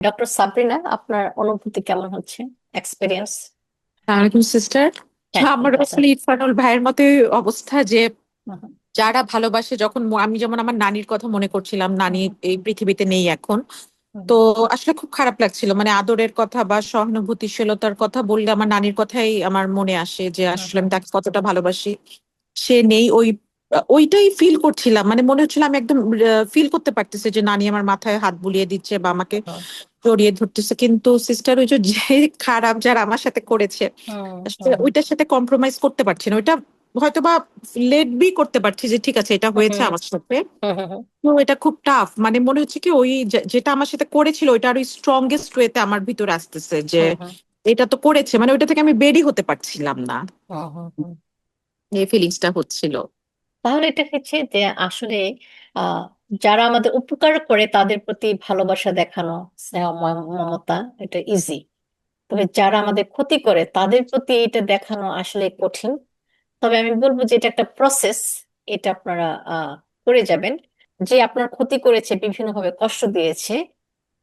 Doctor Sabrina, আপনার অনুভূতি কেমন হচ্ছে? এক্সপিরিয়েন্স? আলাইকুম সিস্টার। হ্যাঁ, আমার আচ্ছা। আসলে ইরফানুল ভাইয়ের মতে অবস্থা যে হুম, যারা ভালোবাসে, যখন আমি যেমন আমার নানির কথা মনে করছিলাম, নানি হুম, এই পৃথিবীতে নেই এখন। হুম, তো আসলে খুব খারাপ লাগছিল, মানে আদরের কথা বা সহানুভূতিশীলতার কথা বললে আমার নানির কথাই আমার মনে আসে, যে হুম, আসলে হুম, আমি তাকে কতটা ভালোবাসি। সে নেই, ওইটাই ফিল করছিলাম, মানে মনে হচ্ছিল আমি একদম ফিল করতে পারতেছি যে নানি আমার মাথায় হাত বুলিয়ে দিচ্ছে বা আমাকে হুম, জড়িয়ে ধরতেছে। কিন্তু সিস্টার, ওই যে যে খারাপ যারা আমার সাথে করেছে, হুম, আসলে হুম, ওইটার সাথে কম্প্রোমাইজ করতে পারছি না। ওইটা হয়তো বা লেট বি করতে পারছি যে ঠিক আছে, এটা হুম, হয়েছে হুম, আমার সাথে। হুম, হুম, হুম, তো এটা খুব টাফ, মানে মনে হচ্ছে কি ওই যেটা আমার সাথে করেছিল ওইটা আরো স্ট্রংগেস্ট ওয়েতে আমার ভিতরে আসতেছে, যে হুম, হুম, এটা তো করেছে, মানে ওইটা থেকে আমি বেরই হতে পারছিলাম না। হুম, হুম, হুম। এই ফিলিংসটা হচ্ছিল। তাহলে এটা হচ্ছে যে আসলে আহ যারা আমাদের উপকার করে তাদের প্রতি ভালোবাসা দেখানো, স্নেহ মমতা, এটা ইজি। তবে যারা আমাদের ক্ষতি করে তাদের প্রতি এটা দেখানো আসলে কঠিন। তবে আমি বলবো যে এটা একটা প্রসেস। এটা আপনারা করে যাবেন। যে আপনার ক্ষতি করেছে, বিভিন্নভাবে কষ্ট দিয়েছে,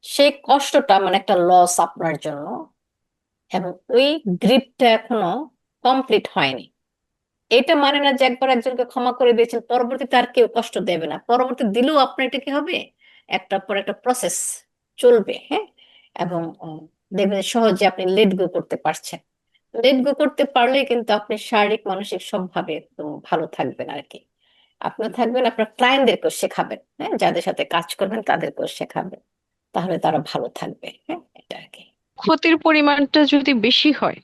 সেই কষ্টটা মানে একটা লস আপনার জন্য, এবং ওই গ্রিপটা এখনো কমপ্লিট হয়নি। এটা মানে না যে একবার একজনকে ক্ষমা করে দিয়েছেন পরবর্তীতে আর কেউ কষ্ট দেবে না। পরবর্তী দিলেও আপনার এটা কি হবে, একটার পর একটা প্রসেস চলবে। হ্যাঁ, এবং দেখবেন যে সহজে আপনি লেট গো করতে পারছেন। লেট গো করতে পারলে কিন্তু আপনি শারীরিক মানসিক সবভাবে একদম ভালো থাকবেন আর কি। আপনিও থাকবেন, আপনার ক্লায়েন্টদেরকেও শেখাবেন, হ্যাঁ, যাদের সাথে কাজ করবেন তাদেরকেও শেখাবেন। তাহলে তারা ভালো থাকবে। হ্যাঁ, এটা আর কি। ক্ষতির পরিমাণটা যদি বেশি হয়,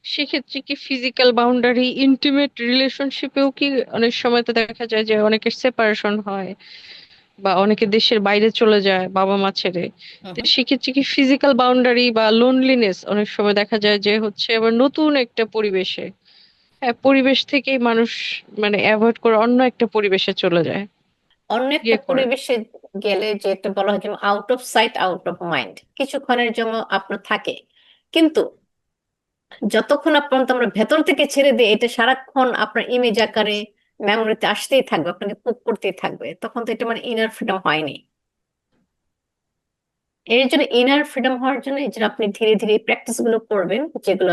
সেক্ষেত্রে কি ফিজিক্যাল বাউন্ডারি, ইন্টিমেট রিলেশনশিপেও কি অনেক সময় তো দেখা যায় যে অনেকের সেপারেশন হয় বা অনেকে দেশের বাইরে চলে যায় বাবা মা ছেড়ে। হুম, তো হুম। সেক্ষেত্রে কি ফিজিক্যাল বাউন্ডারি বা লোনলিনেস অনেক সময় দেখা যায় যে হচ্ছে আবার নতুন একটা পরিবেশে, হ্যাঁ, পরিবেশ থেকেই মানুষ মানে অ্যাভয়েড করে অন্য একটা পরিবেশে চলে যায়, অন্য একটা ইয়ে করে। পরিবেশে গেলে যে একটা বলা হয় যেমন out of sight out of mind, কিছুক্ষণের জন্য আপনার থাকে। কিন্তু যতক্ষণ পর্যন্ত আমরা ভেতর থেকে ছেড়ে দিই, এটা সারাক্ষণ আপনার ইমেজ আকারে মেমোরিতে আসতেই থাকবে, আপনাকে কুক করতেই থাকবে, তখন তো এটা মানে ইনার ফ্রিডম হয়নি। এর জন্য ইনার ফ্রিডম হওয়ার জন্য এই যে আপনি ধীরে ধীরে প্র্যাকটিস গুলো করবেন, যেগুলো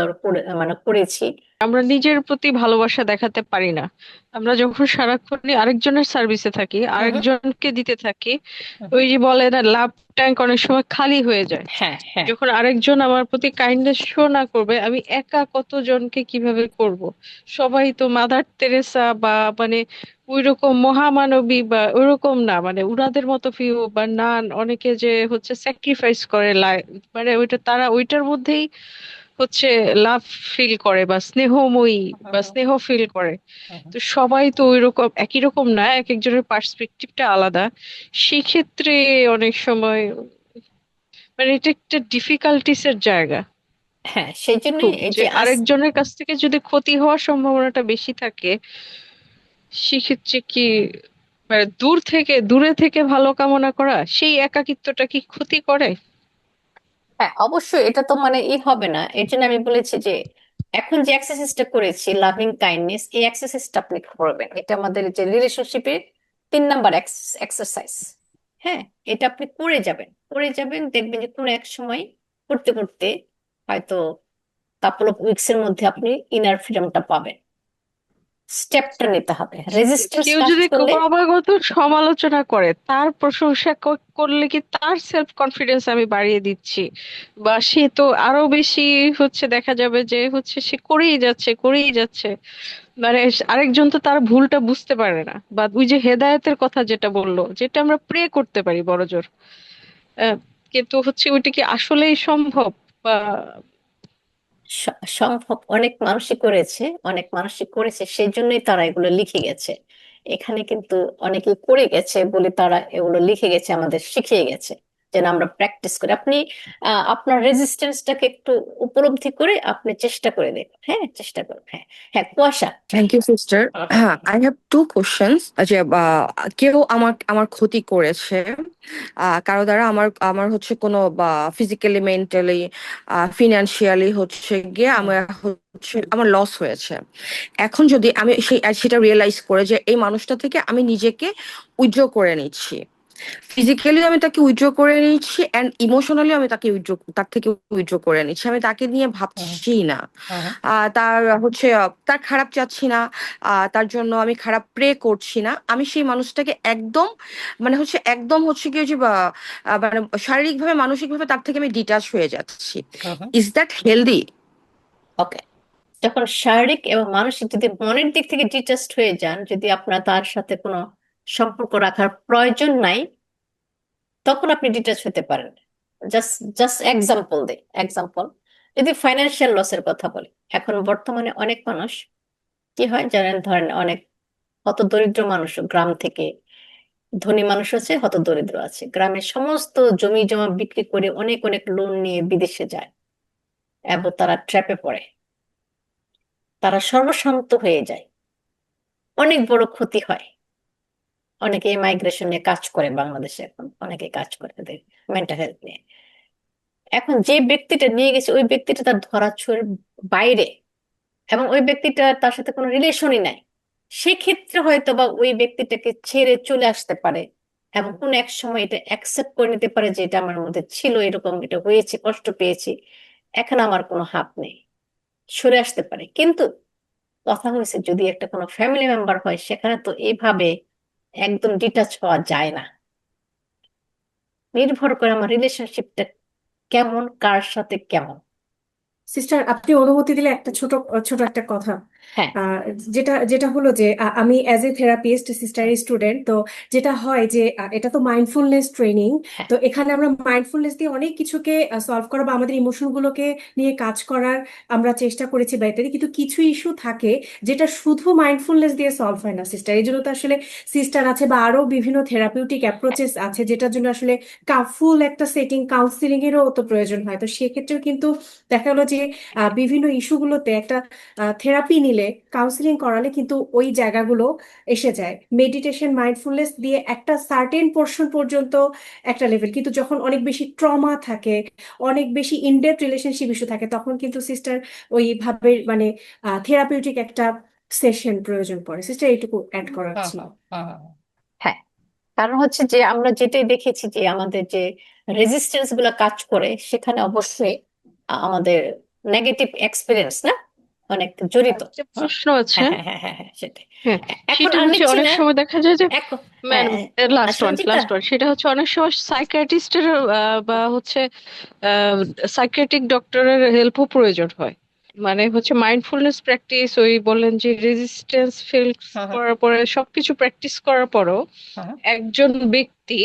মানে করেছি। আমরা নিজের প্রতি ভালোবাসা দেখাতে পারি না। আমরা যখন সারাক্ষণই আরেকজনের সার্ভিসে থাকি, হুম, হুম, আরেকজনকে দিতে থাকি, হুম, হুম। ওই যে বলে না, লাভ ট্যাঙ্ক অনেক সময় খালি হয়ে যায়। হ্যাঁ, হ্যাঁ। যখন আরেকজন আমার প্রতি কাইন্ডনেস শো না করবে, আমি একা কতজনকে কিভাবে করব? সবাই তো মাদার তেরেসা বা মানে ওইরকম মহামানবী বা ওইরকম না, মানে উনাদের মতো ফিউ বা নান, অনেকে যে হচ্ছে স্যাক্রিফাইস করে মানে ওইটা তারা ওইটার মধ্যেই হচ্ছে লাভ ফিল করে বা স্নেহময়ী হুম, বা হুম, স্নেহ ফিল করে। হুম, হুম। তো সবাই তো ওই রকম একই রকম না, এক একজনের পার্সপেক্টিভটা আলাদা। সেক্ষেত্রে অনেক সময় মানে এটা একটা ডিফিকাল্টিস এর জায়গা হ্যাঁ, সেই জন্যই খুব, এই যে যে আরেকজনের কাছ থেকে যদি ক্ষতি হওয়ার সম্ভাবনাটা বেশি থাকে, সেক্ষেত্রে কি মানে দূরে থেকে ভালো কামনা করা সেই একাকিত্বটা কি ক্ষতি করে? হ্যাঁ, অবশ্যই এটা তো মানে হবে না। এর জন্য আমি বলেছি যে এখন যে এক্সারসাইজটা করেছি, লাভিং কাইন্ডনেস, এই এক্সারসাইজটা আপনি করবেন। এটা আমাদের যে রিলেশনশিপের 3 নাম্বার এক্সারসাইজ। হ্যাঁ, এটা আপনি করে যাবেন, করে যাবেন, দেখবেন যে কোনো এক সময় করতে করতে হয়তো কাপল অফ উইকস এর মধ্যে আপনি ইনার ফ্রিডমটা পাবেন। স্টেপটা নিতে হবে, রেজিস্ট্যান্স কেউ কাজ যদি করলে। ক্রমাগত সমালোচনা করে, তার প্রশংসা করলে কি তার সেলফ কনফিডেন্স আমি বাড়িয়ে দিচ্ছি? বা সে তো আরো বেশি হচ্ছে দেখা যাবে যে হচ্ছে সে করেই যাচ্ছে করেই যাচ্ছে, মানে আরেকজন তো তার ভুলটা বুঝতে পারে না। বা ওই যে হেদায়েতের কথা যেটা বললো, যেটা আমরা প্রে করতে পারি বড়জোর, আহ, কিন্তু হচ্ছে ওইটা কি আসলেই সম্ভব? বা সম্ভব, অনেক মানুষই করেছে, অনেক মানুষই করেছে, সেই জন্যই তারা এগুলো লিখে গেছে। এখানে কিন্তু অনেকে করে গেছে বলে তারা এগুলো লিখে গেছে, আমাদের শিখিয়ে গেছে, যেন আমরা প্র্যাকটিস করি। আপনি আপনার রেজিস্ট্যান্সটাকে একটু উপলব্ধি করে আপনি চেষ্টা করে দেখুন। হ্যাঁ, চেষ্টা করুন। হ্যাঁ, হ্যাঁ, কুয়াশা। Thank you sister. হুম, হ্যাঁ, hmm, I have two questions. যে কেউ আমার আমার ক্ষতি করেছে, কারো দ্বারা আমার আমার হচ্ছে কোনো বা ফিজিক্যালি, মেন্টালি, ফিনান্সিয়ালি হচ্ছে গিয়ে হুম, আমার হচ্ছে আমার লস হয়েছে। এখন যদি আমি সেটা রিয়েলাইজ করে যে এই মানুষটা থেকে আমি নিজেকে উইথড্র করে নিচ্ছি, ফিজিক্যালি আমি তাকে উইথড্র করে নিচ্ছি অ্যান্ড ইমোশনালি আমি তার থেকে উইথড্র করে নিচ্ছি, আমি তাকে নিয়ে হুম ভাবছি না। হুম তার হচ্ছে তার খারাপ চাচ্ছি না, তার জন্য আমি খারাপ প্রে করছি না, আমি সেই মানুষটাকে একদম মানে হচ্ছে একদম হচ্ছে কি ওই যে মানে শারীরিকভাবে মানসিকভাবে তার থেকে আমি ডিটাচ হয়ে যাচ্ছি। Hmm. Is that healthy? Okay, যখন শারীরিক এবং মানসিক যদি মনের দিক থেকে ডিটাচড হয়ে যান, যদি আপনার তার সাথে কোনো সম্পর্ক রাখার প্রয়োজন নাই, তখন আপনি ডিটাচ হতে পারেন। জাস্ট জাস্ট এক্সাম্পল দেই, এক্সাম্পল যদি ফাইন্যান্সিয়াল লসের কথা বলি, এখন বর্তমানে অনেক মানুষ কি হয় জানেন, ধরেন অনেক হত দরিদ্র মানুষ গ্রাম থেকে, ধনী মানুষ আছে, হত দরিদ্র আছে, গ্রামের সমস্ত জমি জমা বিক্রি করে অনেক অনেক লোন নিয়ে বিদেশে যায় এবং তারা ট্র্যাপে পড়ে, তারা সর্বশান্ত হয়ে যায়, অনেক বড় ক্ষতি হয়। অনেকে মাইগ্রেশন নিয়ে কাজ করে বাংলাদেশে, এখন অনেকে কাজ করে তাদের মেন্টাল হেলথ নিয়ে। এখন যে ব্যক্তিটা নিয়ে গেছে ওই ব্যক্তিটা তার ধরাছোঁয়ার বাইরে, এবং ওই ব্যক্তিটা তার সাথে কোনো রিলেশনই নাই, সেক্ষেত্রে হয়তো বা ওই ব্যক্তিটাকে ছেড়ে চলে আসতে পারে এবং কোন এক সময় এটা অ্যাকসেপ্ট করে নিতে পারে যে এটা আমার মধ্যে ছিল, এরকম এটা হয়েছে, কষ্ট পেয়েছি, এখন আমার কোনো হাত নেই, সরে আসতে পারে। কিন্তু কথা হয়েছে যদি একটা কোনো ফ্যামিলি মেম্বার হয়, সেখানে তো এইভাবে একদম ডিটাচ হওয়া যায় না, নির্ভর করে আমার রিলেশনশিপটা কেমন, কার সাথে কেমন। সিস্টার, আপনি অনুমতি দিলে একটা ছোট ছোট একটা কথা। হ্যাঁ আহ, যেটা যেটা হলো যে আমি অ্যাজ এ থেরাপিস্ট সিস্টারের স্টুডেন্ট, তো যেটা হয় যে এটা তো মাইন্ডফুলনেস ট্রেনিং। হ্যাঁ তো এখানে আমরা মাইন্ডফুলনেস দিয়ে অনেক কিছুকে সলভ করা বা আমাদের ইমোশনগুলোকে নিয়ে কাজ করার আমরা চেষ্টা করেছি বা ইত্যাদি, কিন্তু কিছু ইস্যু থাকে যেটা শুধু মাইন্ডফুলনেস দিয়ে সলভ হয় না সিস্টার। এই জন্য তো আসলে সিস্টার আছে বা আরো বিভিন্ন থেরাপিউটিক অ্যাপ্রোচেস আছে যেটার জন্য আসলে ফুল একটা সেটিং কাউন্সিলিং এরও তো প্রয়োজন হয়। তো সেক্ষেত্রেও কিন্তু দেখা গেলো যে বিভিন্ন ইস্যুগুলোতে একটা থেরাপি নিলে, কাউন্সিলিং করালে কিন্তু ওই জায়গাগুলো এসে যায়। মেডিটেশন মাইন্ডফুলনেস দিয়ে একটা সার্টেন পোর্শন পর্যন্ত একটা লেভেল, কিন্তু যখন অনেক বেশি ট্রমা থাকে, অনেক বেশি ইনডেপথ রিলেশনশিপ ইস্যু থাকে, তখন কিন্তু সিস্টার ওইভাবে মানে থেরাপিউটিক একটা সেশন প্রয়োজন পড়ে। সিস্টার এইটুকু অ্যাড করার হুম ছিল। হুম হুম হুম। হ্যাঁ, কারণ হচ্ছে যে আমরা যেটাই দেখেছি যে আমাদের যে রেজিস্ট্যান্স গুলা কাজ করে, সেখানে অবশ্যই আমাদের নেগেটিভ এক্সপিরিয়েন্স না অনেক জড়িত। একটা হুম, প্রশ্ন আছে। হ্যাঁ হ্যাঁ হ্যাঁ হ্যাঁ হ্যাঁ, সেটাই। হ্যাঁ, এখন সেটা আর হচ্ছে নিচ্ছি অনেক না। সময় দেখা যায় যে এখন madam, last one Sanchita. Last one সেটা হচ্ছে অনেক সময় সাইকিয়াট্রিস্টের বা হচ্ছে সাইকিয়াট্রিক ডক্টরের হেল্পও প্রয়োজন হয়। মানে হচ্ছে মাইন্ডফুলনেস প্র্যাকটিস, ওই বললেন যে রেজিস্ট্যান্স ফিল হুম হুম করার পরে সবকিছু প্র্যাকটিস করার পরও হুম একজন ব্যক্তি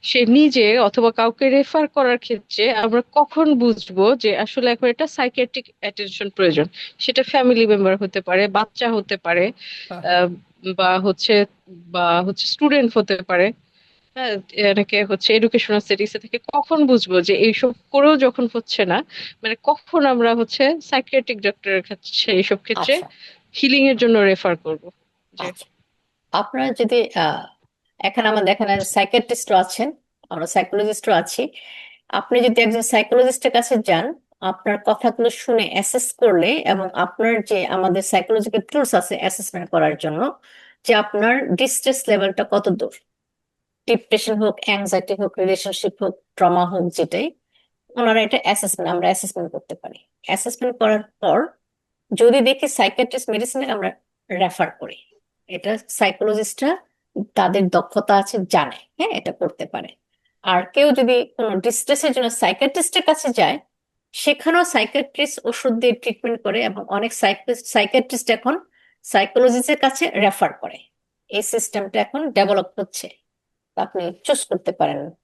সে নিজে অথবা কাউকে রেফার করার ক্ষেত্রে আমরা কখন বুঝবো যে আসলে এখন এটা সাইকিয়াট্রিক অ্যাটেনশন প্রয়োজন? সেটা ফ্যামিলি মেম্বার হতে পারে, বাচ্চা হতে পারে, হুম হুম। আহ, বা হচ্ছে স্টুডেন্ট হতে পারে। হ্যাঁ, অনেকে হচ্ছে এডুকেশনাল স্টাডিজ থেকে কখন বুঝবো যে এইসব করেও যখন হচ্ছে না, মানে কখন আমরা হচ্ছে সাইকিয়াট্রিক ডক্টরের কাছে এইসব ক্ষেত্রে আচ্ছা হিলিং এর জন্য রেফার করব? যে আচ্ছা, আপনারা যদি এখানে আমাদের এখানে সাইকিয়াট্রিস্টও আছেন, আমরা সাইকোলজিস্টও আছি। আপনি যদি একজন সাইকোলজিস্টের কাছে যান, আপনার কথাগুলো শুনে অ্যাসেস করলে, এবং আপনার যে আমাদের সাইকোলজিক্যাল টুলস আছে অ্যাসেসমেন্ট করার জন্য, যে আপনার ডিস্ট্রেস লেভেলটা কত দূর, ডিপ্রেশন হোক, অ্যাংজাইটি হোক, রিলেশনশিপ হোক, ট্রমা হোক, যেটাই, ওনারা এটা অ্যাসেসমেন্ট, আমরা অ্যাসেসমেন্ট করতে পারি। অ্যাসেসমেন্ট করার পর যদি দেখি সাইকিয়াট্রিস্ট মেডিসিনে, আমরা রেফার করি। এটা সাইকোলজিস্টরা তাদের দক্ষতা আছে, জানে, হ্যাঁ এটা করতে পারে। আর কেউ যদি কোনো ডিস্ট্রেসের জন্য সাইকিয়াট্রিস্টের কাছে যায়, সেখানেও সাইকিয়াট্রিস্ট ওষুধ দিয়ে ট্রিটমেন্ট করে, এবং অনেক সাইকিয়াট্রিস্ট এখন সাইকোলজিস্টের কাছে রেফার করে। এই সিস্টেমটা এখন ডেভেলপ হচ্ছে, আপনি চুজ করতে পারেন